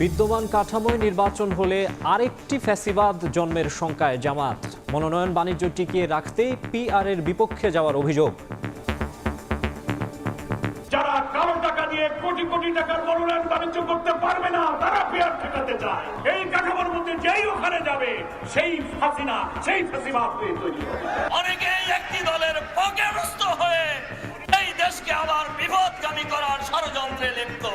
বিদ্যমান কাঠামোয় নির্বাচন হলে আরেকটি ফ্যাসিবাদ জন্মের শঙ্কায় জামাত। মনোনয়ন বাণিজ্য টিকিয়ে রাখতেই পিআর এর বিপক্ষে যাওয়ার অভিযোগ। যারা কালো টাকা দিয়ে কোটি কোটি টাকার মনোনয়ন বাণিজ্য করতে পারবে না, তারা পিআর ঠেকাতে চায়। এই কাঠামোর মধ্যে যেই ওখানে যাবে সেই হাসিনা, সেই ফ্যাসিবাদ তৈরি হবে। অনেকেই একটি দলের পক্ষে হয়ে এই দেশকে আবার বিপদগামী করার ষড়যন্ত্রে লিপ্ত।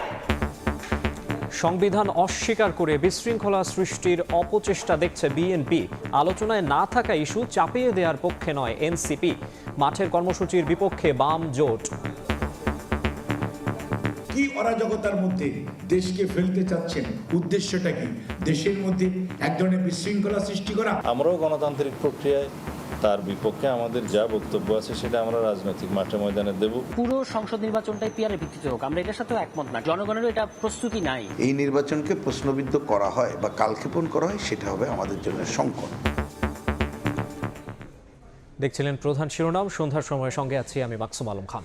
সংবিধান অস্বীকার করে বিশৃঙ্খলা সৃষ্টির অপচেষ্টা দেখছে বিএনপি। আলোচনায় না থাকা ইস্যু চাপিয়ে দেওয়ার পক্ষে নয় এনসিপি। মাঠের কর্মসূচির বিপক্ষে বাম জোট। কি অরাজকতার মধ্যে দেশকে ফেলতে চাচ্ছেন? উদ্দেশ্যটা কি? দেশের মধ্যে এক ধরনের বিশৃঙ্খলা সৃষ্টি করা। আমরাও গণতান্ত্রিক প্রক্রিয়ায় তার বিপক্ষে আমাদের যা বক্তব্য আছে সেটা আমরা রাজনৈতিক মাঠে ময়দানে দেব। পুরো সংসদ নির্বাচনটাই পিআরের ভিত্তিতে হোক, আমরা এটার সাথেও একমত না। জনগণেরও এটা প্রস্তুতি নাই। এই নির্বাচনকে প্রশ্নবিদ্ধ করা হয় বা কালক্ষেপণ করা হয়, সেটা হবে আমাদের জন্য সংকট। দেখছিলেন প্রধান শিরোনাম। সন্ধ্যার সময়ের সঙ্গে আছি আমি মাকসুম আলম খান।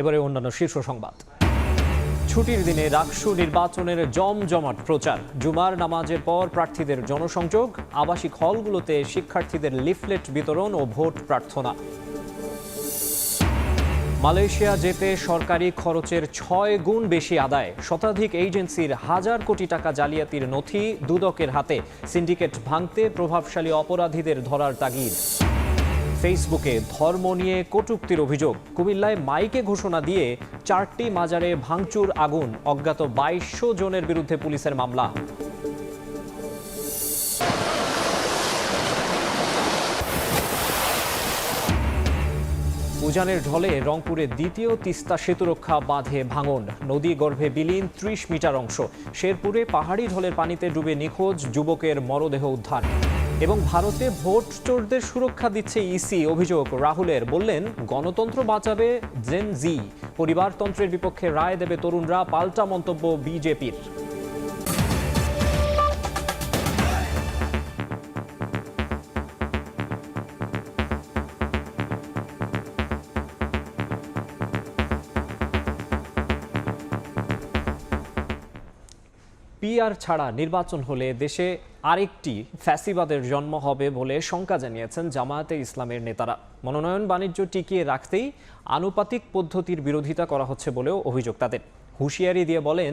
এবারে অন্যান্য শীর্ষ সংবাদ। ছুটির দিনে রাকসু নির্বাচনের জমজমাট প্রচার। জুমার নামাজের পর প্রার্থীদের জনসংযোগ, আবাসিক হলগুলোতে শিক্ষার্থীদের লিফলেট বিতরণ ও ভোট প্রার্থনা। মালয়েশিয়া যেতে সরকারি খরচের 6 গুণ বেশি আদায়। শতাধিক এজেন্সির হাজার কোটি টাকা জালিয়াতির নথি দুদকের হাতে। সিন্ডিকেট ভাঙতে প্রভাবশালী অপরাধীদের ধরার তাগিদ। ফেসবুকে ধর্ম নিয়ে কটূক্তির অভিযোগ। কুমিল্লায় মাইকে ঘোষণা দিয়ে 4টি মাজারে ভাঙচুর, আগুন। অজ্ঞাত 2200 জনের বিরুদ্ধে পুলিশের মামলা। উজানের ঢলে রংপুরে দ্বিতীয় তিস্তা সেতুরক্ষা বাঁধে ভাঙন। নদী গর্ভে বিলীন 30 মিটার অংশ। শেরপুরে পাহাড়ি ঢলের পানিতে ডুবে নিখোঁজ যুবকের মরদেহ উদ্ধার। এবং ভারতে ভোট চোরদের সুরক্ষা দিচ্ছে ইসি, অভিযোগ রাহুলের। বললেন, গণতন্ত্র বাঁচাবে জেন জি, পরিবারতন্ত্রের বিপক্ষে রায় দেবে তরুণরা। পাল্টা মন্তব্য বিজেপির। পিআর ছাড়া নির্বাচন হলে দেশে আরেকটি ফ্যাসিবাদের জন্ম হবে বলে শঙ্কা জানিয়েছেন জামায়াতে ইসলামের নেতারা। মনোনয়ন বাণিজ্য টিকিয়ে রাখতেই আনুপাতিক পদ্ধতির বিরোধিতা করা হচ্ছে বলেও অভিযোগ তাদের। হুঁশিয়ারি দিয়ে বলেন,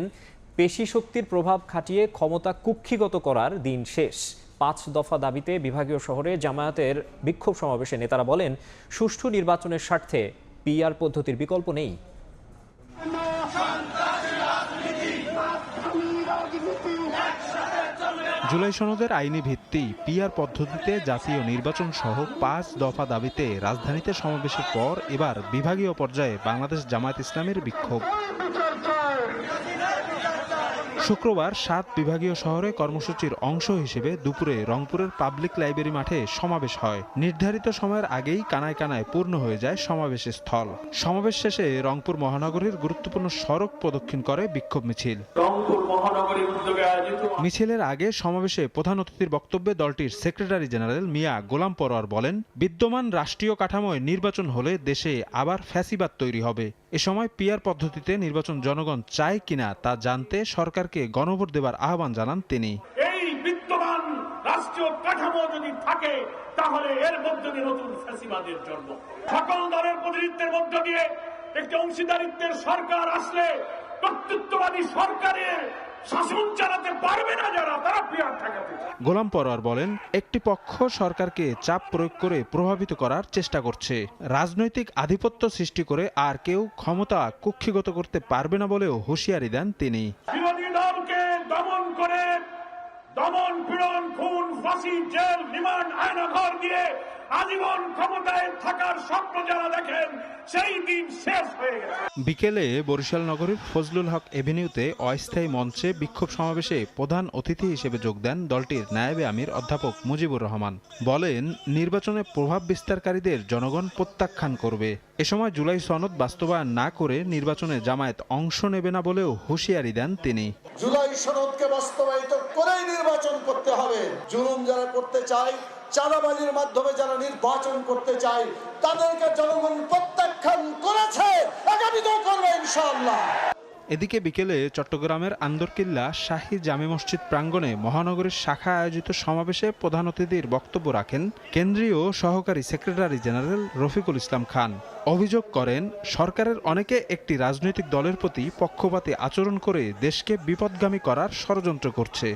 পেশি শক্তির প্রভাব খাটিয়ে ক্ষমতা কুক্ষিগত করার দিন শেষ। 5 দফা দাবিতে বিভাগীয় শহরে জামায়াতের বিক্ষোভ সমাবেশে নেতারা বলেন, সুষ্ঠু নির্বাচনের স্বার্থে পিআর পদ্ধতির বিকল্প নেই। জুলাই সনদের আইনি ভিত্তি পিআর পদ্ধতিতে জাতীয় নির্বাচন সহ 5 দফা দাবিতে রাজধানীতে সমাবেশের পর এবার বিভাগীয় পর্যায়ে বাংলাদেশ জামায়াত ইসলামের বিক্ষোভ। শুক্রবার 7 বিভাগীয় শহরে কর্মসূচির অংশ হিসেবে দুপুরে রংপুরের পাবলিক লাইব্রেরি মাঠে সমাবেশ হয়। নির্ধারিত সময়ের আগেই কানায় কানায় পূর্ণ হয়ে যায় সমাবেশের স্থল। সমাবেশ শেষে রংপুর মহানগরীর গুরুত্বপূর্ণ সড়ক প্রদক্ষিণ করে বিক্ষোভ মিছিল। মিছিলের আগে সমাবেশে প্রধান অতিথির বক্তব্যে দলটির সেক্রেটারি জেনারেল মিয়া গোলাম পরোয়ার বলেন, বিদ্যমান রাষ্ট্রীয় কাঠামোয় নির্বাচন হলে দেশে আবার ফ্যাসিবাদ তৈরি হবে। এ সময় পিআর পদ্ধতিতে নির্বাচন জনগণ চায় কিনা তা জানতে সরকারকে গণভোট দেবার আহ্বান জানান তিনি। এই বিদ্যমান রাষ্ট্রীয় কাঠামো যদি থাকে, তাহলে এর মধ্যে দিয়ে নতুন ফ্যাসিবাদের জন্ম। সকল দলের প্রতিনিধিত্বের মধ্য দিয়ে একটি অংশীদারিত্বের সরকার আসলে কর্তৃত্ববাদী সরকারের শাসন চালাতে পারবে না যারা, তারা পিআর ঠেকাতে চায়। গোলাম পরোয়ার বলেন, একটি পক্ষ সরকারকে চাপ প্রয়োগ করে প্রভাবিত করার চেষ্টা করছে। রাজনৈতিক আধিপত্য সৃষ্টি করে আর কেউ ক্ষমতা কুক্ষিগত করতে পারবে না বলেও হুঁশিয়ারি দেন তিনি। বিরোধী দলকে দমন করে দমন, পীড়ন, খুন, ফাঁসি, জেল, রিমান্ড, আয়নাঘর দিয়ে আজীবন ক্ষমতায় থাকার স্বপ্ন যারা দেখেন, সেই দিন শেষ হয়ে গেছে। বিকেলে বরিশাল নগরীর ফজলুল হক এভিনিউতে অস্থায়ী মঞ্চে বিক্ষোভ সমাবেশে প্রধান অতিথি হিসেবে যোগ দেন দলটির নায়েবে আমির অধ্যাপক মুজিবুর রহমান। বলেন, নির্বাচনে প্রভাব বিস্তারকারীদের জনগণ প্রত্যাখ্যান করবে। এ সময় জুলাই সনদ বাস্তবায়ন না করে নির্বাচনে জামায়াত অংশ নেবে না বলেও হুঁশিয়ারি দেন তিনি। জুলাই সনদকে বাস্তবায়িত করেই নির্বাচন করতে হবে। জুলুম যারা করতে চায়, চাঁদাবাজির মাধ্যমে যারা নির্বাচন করতে চায়, তাদেরকে জনগণ প্রত্যাখ্যান করেছে, আগামীতেও করবে ইনশাআল্লাহ। এদিকে বিকেলে চট্টগ্রামের আন্দরকিল্লা শাহী জামে মসজিদ প্রাঙ্গণে মহানগরীর শাখা আয়োজিত সমাবেশে প্রধান অতিথির বক্তব্য রাখেন কেন্দ্রীয় সহকারী সেক্রেটারি জেনারেল রফিকুল ইসলাম খান। অভিযোগ করেন, সরকারের অনেকে একটি রাজনৈতিক দলের প্রতি পক্ষপাতী আচরণ করে দেশকে বিপদগামী করার ষড়যন্ত্র করছে।